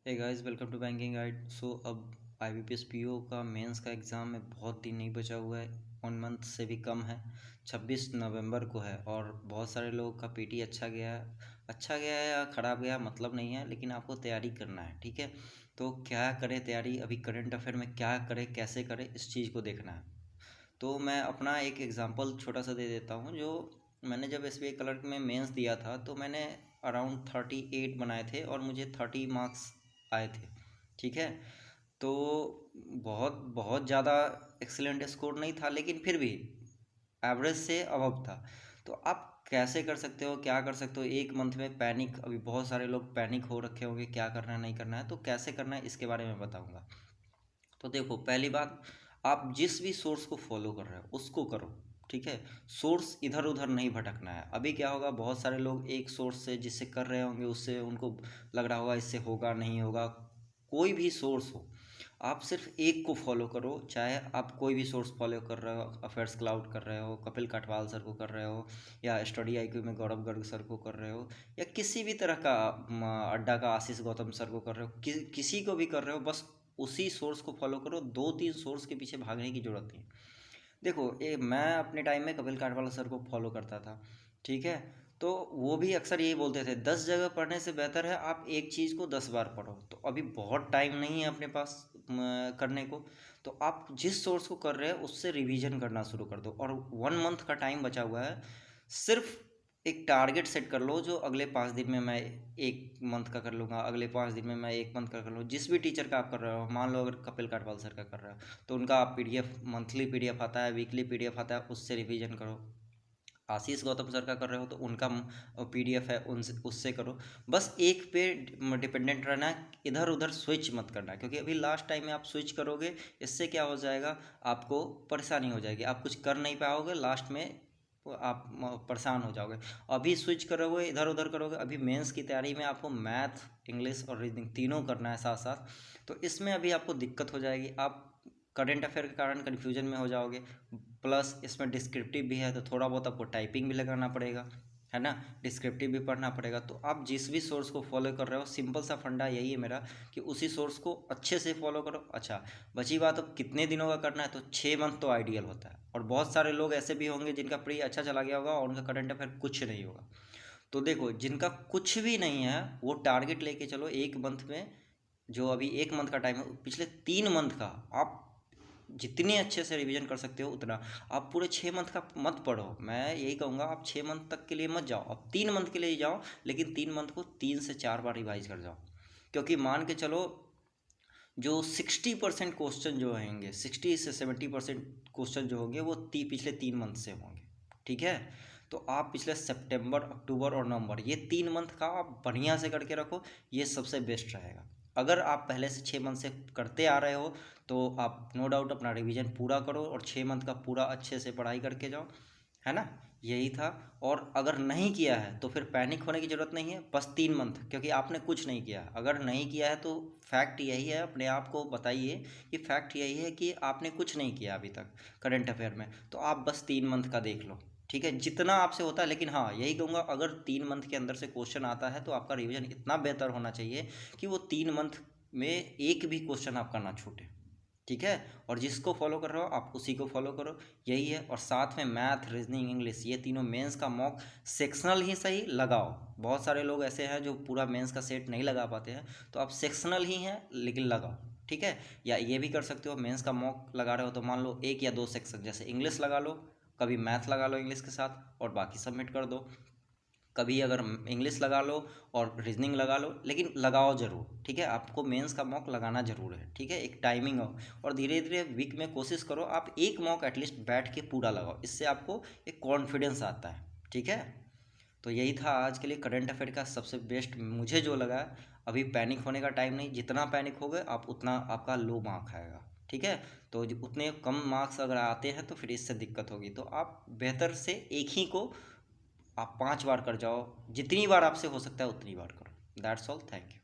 Hey guys, welcome to banking guide. अब IBPS PO का mains का एग्ज़ाम में बहुत दिन नहीं बचा हुआ है। 1 मंथ से भी कम है। 26 नवंबर को है और बहुत सारे लोगों का PT अच्छा गया है या ख़राब गया मतलब नहीं है, लेकिन आपको तैयारी करना है। ठीक है, तो क्या करें तैयारी, अभी करंट अफेयर में क्या करें, कैसे करें, इस चीज़ को देखना है। तो मैं अपना एक एग्ज़ाम्पल छोटा सा दे देता हूँ। जो मैंने जब SBI क्लर्क में मेंस दिया था तो मैंने अराउंड 38 बनाए थे और मुझे 30 मार्क्स आए थे। ठीक है, तो बहुत बहुत ज़्यादा एक्सीलेंट स्कोर नहीं था, लेकिन फिर भी एवरेज से अबव था। तो आप कैसे कर सकते हो, क्या कर सकते हो? 1 मंथ में पैनिक, अभी बहुत सारे लोग पैनिक हो रखे होंगे, क्या करना है नहीं करना है, तो कैसे करना है इसके बारे में बताऊंगा। तो देखो, पहली बात, आप जिस भी सोर्स को फॉलो कर रहे हो उसको करो। ठीक है, सोर्स इधर उधर नहीं भटकना है। अभी क्या होगा, बहुत सारे लोग एक सोर्स से जिससे कर रहे होंगे उससे उनको लग रहा होगा इससे होगा नहीं होगा। कोई भी सोर्स हो, आप सिर्फ एक को फॉलो करो। चाहे आप कोई भी सोर्स फॉलो कर रहे हो, अफेयर्स क्लाउड कर रहे हो, कपिल काठवाल सर को कर रहे हो, या स्टडी IQ में गौरव गर्ग सर को कर रहे हो, या किसी भी तरह का अड्डा का आशीष गौतम सर को कर रहे हो, किसी को भी कर रहे हो, बस उसी सोर्स को फॉलो करो। 2-3 सोर्स के पीछे भागने की जरूरत नहीं। देखो, मैं अपने टाइम में कपिल काठवाला सर को फॉलो करता था। ठीक है, तो वो भी अक्सर यही बोलते थे, 10 जगह पढ़ने से बेहतर है आप एक चीज़ को 10 बार पढ़ो। तो अभी बहुत टाइम नहीं है अपने पास करने को। तो आप जिस सोर्स को कर रहे हैं उससे रिवीजन करना शुरू कर दो। और 1 मंथ का टाइम बचा हुआ है। सिर्फ एक टारगेट सेट कर लो, जो अगले 5 दिन में मैं 1 मंथ का कर लूँगा, अगले 5 दिन में मैं 1 मंथ का कर लूँ। जिस भी टीचर का आप कर रहे हो, मान लो अगर कपिल काठवाल सर का कर रहे हो, तो उनका आप PDF, मंथली PDF आता है, वीकली PDF आता है, उससे रिवीजन करो। आशीष गौतम सर का कर रहे हो तो उनका PDF है, उनसे उससे करो। बस एक पे डिपेंडेंट रहना है, इधर उधर स्विच मत करना, क्योंकि अभी लास्ट टाइम में आप स्विच करोगे, इससे क्या हो जाएगा, आपको परेशानी हो जाएगी, आप कुछ कर नहीं पाओगे, लास्ट में आप परेशान हो जाओगे। अभी स्विच करोगे, इधर उधर करोगे। अभी मेंस की तैयारी में आपको मैथ, इंग्लिश और रीजनिंग तीनों करना है साथ साथ। तो इसमें अभी आपको दिक्कत हो जाएगी, आप करंट अफेयर के कारण कन्फ्यूजन में हो जाओगे। प्लस इसमें डिस्क्रिप्टिव भी है, तो थोड़ा बहुत आपको टाइपिंग भी लगाना पड़ेगा, है ना। डिस्क्रिप्टिव भी पढ़ना पड़ेगा। तो आप जिस भी सोर्स को फॉलो कर रहे हो, सिंपल सा फंडा यही है मेरा, कि उसी सोर्स को अच्छे से फॉलो करो। अच्छा, बची बात अब कितने दिनों का करना है, तो 6 मंथ तो आइडियल होता है। और बहुत सारे लोग ऐसे भी होंगे जिनका प्री अच्छा चला गया होगा और उनका करंट अफेयर कुछ नहीं होगा। तो देखो, जिनका कुछ भी नहीं है वो टारगेट लेके चलो 1 मंथ में। जो अभी 1 मंथ का टाइम है, पिछले 3 मंथ का आप जितनी अच्छे से रिवीजन कर सकते हो उतना। आप पूरे 6 मंथ का मत पढ़ो, मैं यही कहूँगा, आप 6 मंथ तक के लिए मत जाओ, अब 3 मंथ के लिए ही जाओ। लेकिन 3 मंथ को 3 से 4 बार रिवाइज कर जाओ। क्योंकि मान के चलो, जो 60% क्वेश्चन जो होंगे, 60 से 70% क्वेश्चन जो होंगे वो पिछले 3 मंथ से होंगे। ठीक है, तो आप पिछले सितंबर, अक्टूबर और नवंबर, ये 3 मंथ का आप बढ़िया से करके रखो। ये सबसे बेस्ट रहेगा। अगर आप पहले से 6 मंथ से करते आ रहे हो तो आप नो डाउट अपना रिवीजन पूरा करो और 6 मंथ का पूरा अच्छे से पढ़ाई करके जाओ, है ना। यही था। और अगर नहीं किया है तो फिर पैनिक होने की ज़रूरत नहीं है। बस 3 मंथ, क्योंकि आपने कुछ नहीं किया। अगर नहीं किया है तो फैक्ट यही है, अपने आप को बताइए कि फैक्ट यही है कि आपने कुछ नहीं किया अभी तक करंट अफेयर में। तो आप बस 3 मंथ का देख लो, ठीक है, जितना आपसे होता है। लेकिन हाँ, यही कहूँगा, अगर 3 मंथ के अंदर से क्वेश्चन आता है तो आपका रिवीजन इतना बेहतर होना चाहिए कि वो 3 मंथ में एक भी क्वेश्चन आपका ना छूटे। ठीक है, और जिसको फॉलो कर रहे हो आप उसी को फॉलो करो। यही है। और साथ में मैथ, रीजनिंग, इंग्लिश, ये तीनों मेंस का मॉक सेक्शनल ही सही लगाओ। बहुत सारे लोग ऐसे हैं जो पूरा मेंस का सेट नहीं लगा पाते हैं, तो आप सेक्शनल ही हैं लेकिन लगाओ। ठीक है, या ये भी कर सकते हो, मेंस का मॉक लगा रहे हो तो मान लो 1 या 2 सेक्शन, जैसे इंग्लिश लगा लो, कभी मैथ लगा लो इंग्लिश के साथ और बाकी सबमिट कर दो। कभी अगर इंग्लिश लगा लो और रीजनिंग लगा लो, लेकिन लगाओ ज़रूर। ठीक है, आपको मेंस का मॉक लगाना ज़रूर है। ठीक है, एक टाइमिंग हो। और धीरे धीरे वीक में कोशिश करो आप एक मॉक एटलीस्ट बैठ के पूरा लगाओ, इससे आपको एक कॉन्फिडेंस आता है। ठीक है, तो यही था आज के लिए करंट अफेयर का सबसे बेस्ट मुझे जो लगा। अभी पैनिक होने का टाइम नहीं, जितना पैनिक हो गए आप उतना आपका लो मार्क आएगा। ठीक है, तो उतने कम मार्क्स अगर आते हैं तो फिर इससे दिक्कत होगी। तो आप बेहतर से एक ही को आप 5 बार कर जाओ, जितनी बार आपसे हो सकता है उतनी बार करो। That's all, thank you.